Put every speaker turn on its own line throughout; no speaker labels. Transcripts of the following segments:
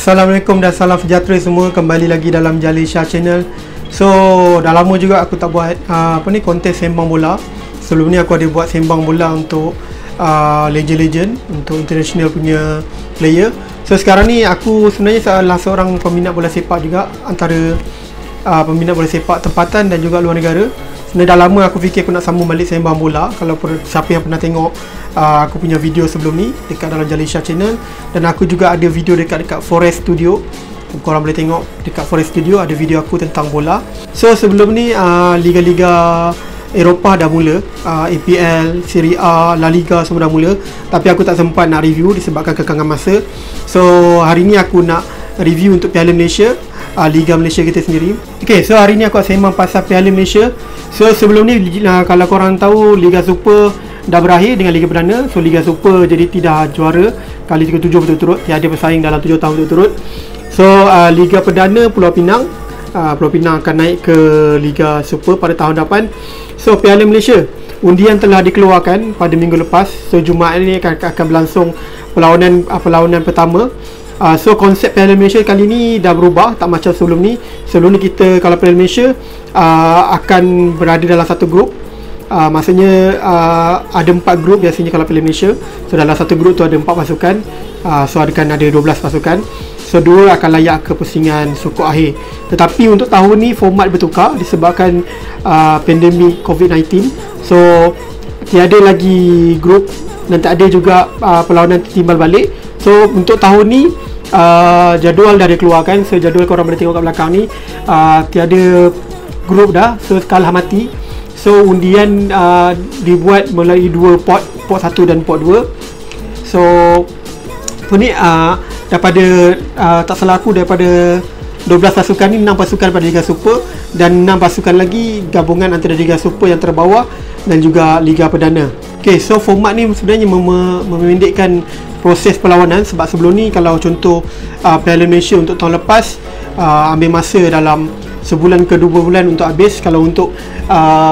Assalamualaikum dan salam sejahtera semua. Kembali lagi dalam Jalil Shah Channel. So, dah lama juga aku tak buat konten sembang bola. Sebelum ni aku ada buat sembang bola untuk legend-legend, untuk international punya player. So, sekarang ni aku sebenarnya salah seorang peminat bola sepak juga, antara peminat bola sepak tempatan dan juga luar negara. Sebenarnya dah lama aku fikir aku nak sambung balik sembang bola. Kalau siapa yang pernah tengok aku punya video sebelum ni dekat dalam Jalil Shah Channel, dan aku juga ada video dekat Forest Studio. Korang boleh tengok dekat Forest Studio, ada video aku tentang bola. So sebelum ni liga-liga Eropah dah mula, EPL, Serie A, La Liga semua dah mula, tapi aku tak sempat nak review disebabkan kekangan masa. So hari ni aku nak review untuk Piala Malaysia, Liga Malaysia kita sendiri. Okay, so hari ni aku nak sembang pasal Piala Malaysia. So sebelum ni kalau korang tahu, Liga Super dah berakhir dengan Liga Perdana. So Liga Super jadi tidak juara kali 37 berturut-turut, tiada bersaing dalam 7 tahun berturut-turut. So Liga Perdana Pulau Pinang akan naik ke Liga Super pada tahun depan. So Piala Malaysia, undian telah dikeluarkan pada minggu lepas. So Jumaat ini akan berlangsung perlawanan pertama. So konsep Piala Malaysia kali ni dah berubah, tak macam sebelum ni. Sebelum ni kita kalau Piala Malaysia akan berada dalam satu grup. Maksudnya ada 4 grup biasanya kalau Piala Malaysia. So dalam satu grup tu ada 4 pasukan. So akan ada 12 pasukan. So 2 akan layak ke pusingan sukuk akhir. Tetapi untuk tahun ni format bertukar disebabkan pandemik COVID-19. So tiada lagi grup dan tak ada juga perlawanan timbal balik. So untuk tahun ni jadual dah dikeluarkan. So jadual korang boleh tengok kat belakang ni, tiada grup dah. So kalah mati. So undian dibuat melalui 2 pot 1 dan pot 2. So apa ni, daripada tak salah aku, daripada 12 pasukan ni 6 pasukan pada Liga Super dan 6 pasukan lagi gabungan antara Liga Super yang terbawah dan juga Liga Perdana. Okay, so format ni sebenarnya memendekkan proses perlawanan, sebab sebelum ni kalau contoh Piala Malaysia untuk tahun lepas ambil masa dalam sebulan ke 2 bulan untuk habis. Kalau untuk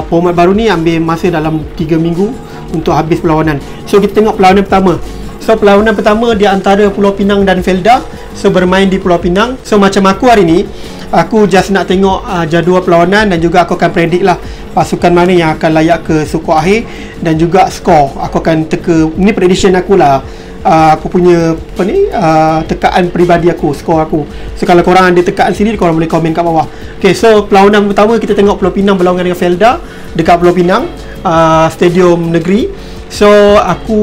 format baru ni ambil masa dalam 3 minggu untuk habis perlawanan. So kita tengok perlawanan pertama. So perlawanan pertama di antara Pulau Pinang dan Felda. So bermain di Pulau Pinang. So macam aku hari ni, aku just nak tengok jadual perlawanan dan juga aku akan predict lah pasukan mana yang akan layak ke sukuk akhir dan juga skor. Aku akan teka, ni prediction aku lah. Aku punya tekaan peribadi aku, skor aku. So kalau korang ada tekaan sendiri, korang boleh komen kat bawah. Okay, so perlawanan pertama kita tengok Pulau Pinang berlawan dengan Felda dekat Pulau Pinang, Stadium Negeri. So aku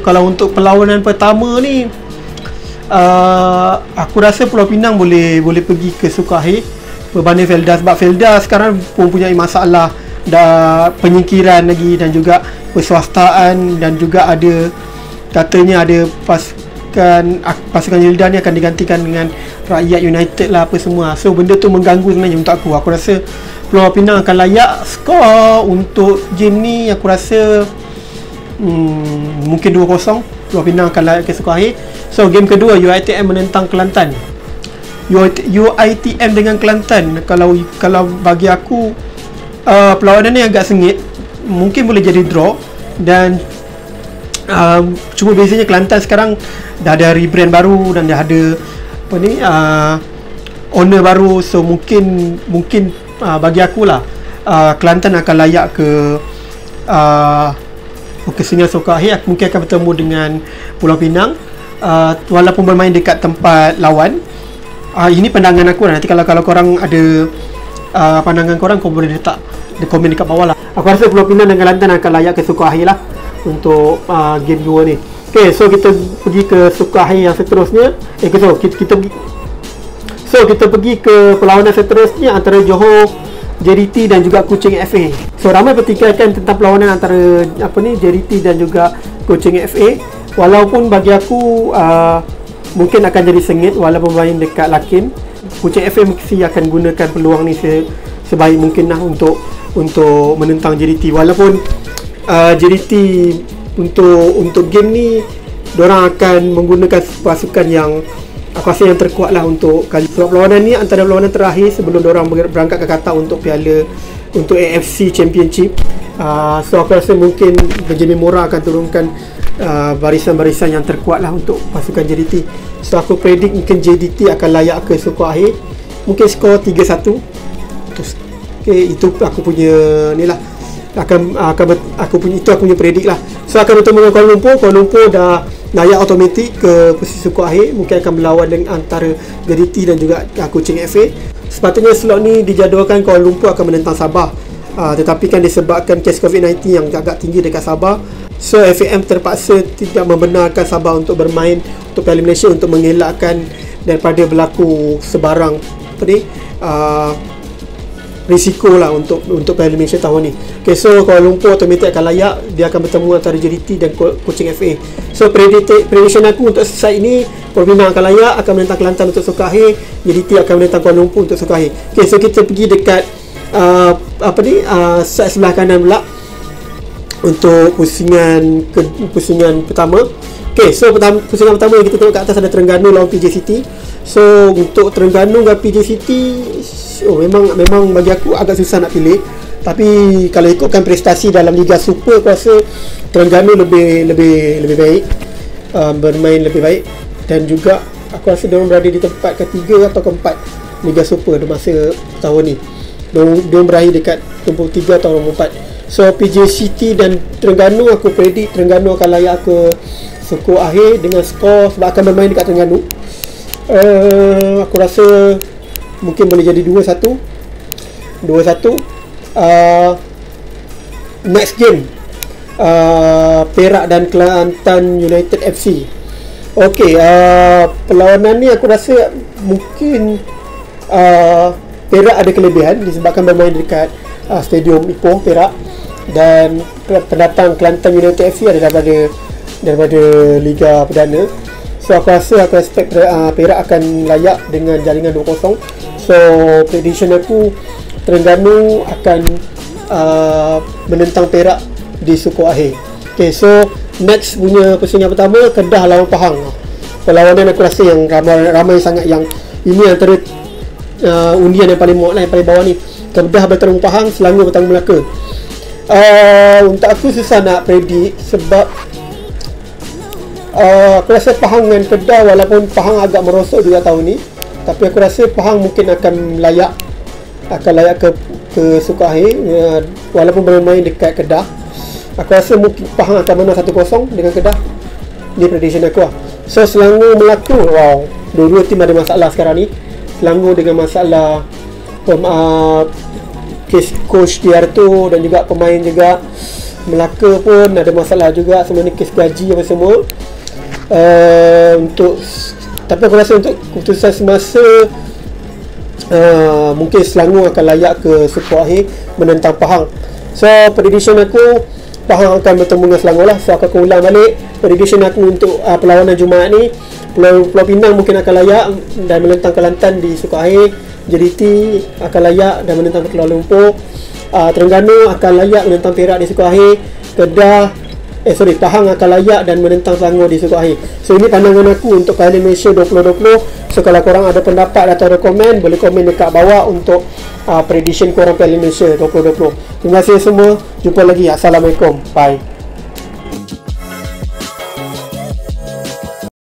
kalau untuk perlawanan pertama ni, aku rasa Pulau Pinang boleh pergi ke sukuk akhir berbanding Felda, sebab Felda sekarang pun punya masalah dah penyingkiran lagi dan juga perswastaan, dan juga ada katanya ada pasukan Yildan ni akan digantikan dengan Rakyat United lah apa semua. So benda tu mengganggu sebenarnya untuk aku. Aku rasa Pulau Pinang akan layak. Skor untuk game ni aku rasa mungkin 2-0. Pulau Pinang akan layak ke sukuk akhir. So game kedua, UiTM menentang Kelantan. UiTM dengan Kelantan, kalau bagi aku perlawanan ni agak sengit. Mungkin boleh jadi draw, dan cuma bezanya Kelantan sekarang dah ada rebrand baru dan dah ada owner baru. So mungkin bagi aku lah, Kelantan akan layak ke pusingan sukuk akhir. Mungkin akan bertemu dengan Pulau Pinang, walaupun bermain dekat tempat lawan. Ini pandangan aku lah. Nanti kalau korang ada pandangan korang boleh letak di komen dekat bawah lah. Aku rasa Pulau Pinang dan Kelantan akan layak ke sukuk akhir lah untuk game 2 ni. Okay, so kita pergi ke sukuk akhir yang seterusnya. Kita pergi ke perlawanan seterusnya antara Johor JDT dan juga Kuching FA. So ramai pertikaikan tentang perlawanan antara JDT dan juga Kuching FA. Walaupun bagi aku mungkin akan jadi sengit walaupun main dekat Lakin. Kuching FA mesti akan gunakan peluang ni sebaik mungkin lah untuk menentang JDT. Walaupun JDT untuk game ni diorang akan menggunakan pasukan yang aku rasa yang terkuat lah untuk kali. Sebab perlawanan ni antara perlawanan terakhir sebelum diorang berangkat ke Qatar untuk untuk AFC Championship. So aku rasa mungkin Benjamin Mora akan turunkan barisan-barisan yang terkuat lah untuk pasukan JDT. So aku predict mungkin JDT akan layak ke skor akhir, mungkin skor 3-1. Terus itu aku punya ni lah, aku punya predict lah. So akan bertemu dengan Kuala Lumpur dah layak automatik ke posisi skor akhir, mungkin akan berlawan dengan antara JDT dan juga Kuching FA. Sepatutnya slot ni dijadualkan Kuala Lumpur akan menentang Sabah, tetapi kan disebabkan kes COVID-19 yang agak tinggi dekat Sabah, so FAM terpaksa tidak membenarkan Sabah untuk bermain untuk Piala Malaysia, untuk mengelakkan daripada berlaku sebarang risiko lah untuk Piala Malaysia tahun ni. Okay, so Kuala Lumpur automatik akan layak, dia akan bertemu antara JDT dan Kuching FA. So prediction aku untuk side ini, Pulau Pinang akan layak, akan menentang Kelantan untuk skor akhir, JDT akan menentang Kuala Lumpur untuk skor akhir. Okay, so kita pergi dekat side sebelah kanan pula untuk pusingan pertama. Okay, so pusingan pertama yang kita tengok kat atas ada Terengganu lawan PJ City. So untuk Terengganu dan PJ City, memang bagi aku agak susah nak pilih. Tapi kalau ikutkan prestasi dalam Liga Super, aku rasa Terengganu lebih baik, bermain lebih baik, dan juga aku rasa diorang berada di tempat ketiga atau keempat Liga Super di masa tahun ni. Diorang berakhir dekat nombor 3 atau nombor 4. So PJ City dan Terengganu, aku predict Terengganu akan layak ke skor akhir dengan skor, sebab akan bermain dekat Terengganu. Aku rasa mungkin boleh jadi 2-1. Next game, Perak dan Kelantan United FC. Okay, perlawanan ni aku rasa mungkin Perak ada kelebihan disebabkan bermain dekat Stadium Ipoh Perak, dan pendatang Kelantan United FC ada daripada Liga Perdana. So aku expect Perak akan layak dengan jaringan 2-0. So prediction aku, Terengganu akan menentang Perak di skor akhir. Okay, so next punya pusingan pertama, Kedah lawan Pahang. Perlawanan aku rasa yang ramai sangat, yang ini antara undian yang paling muat lah, yang paling bawah ni. Kedah bertemu Pahang, Selangor bertemu Melaka. Untuk aku susah nak predik sebab aku rasa Pahang dan Kedah, walaupun Pahang agak merosot juga tahun ni, tapi aku rasa Pahang mungkin akan layak ke skor akhir, walaupun bermain dekat Kedah. Aku rasa mungkin Pahang akan menang 1-0 dengan Kedah. Ni prediction aku lah. So Selangor Melaka, dua-dua tim ada masalah sekarang ni. Selangor dengan masalah kes coach Diarto dan juga pemain juga. Melaka pun ada masalah juga, semua ni kes gaji apa semua. Tapi aku rasa untuk keputusan semasa, mungkin Selangor akan layak ke skor akhir menentang Pahang. So prediction aku, Pahang akan bertemu dengan Selangor lah. So aku ulang balik prediction aku untuk perlawanan Jumaat ni. Pulau Pinang mungkin akan layak dan menentang Kelantan di skor akhir. JDT akan layak dan menentang Kuala Lumpur. Terengganu akan layak menentang Perak di skor akhir. Pahang akan layak dan menentang Selangor di skor akhir. So ini pandangan aku untuk Piala Malaysia 2020. So kalau korang ada pendapat atau ada komen, boleh komen dekat bawah untuk prediction korang Piala Malaysia 2020. Terima kasih semua. Jumpa lagi. Assalamualaikum. Bye.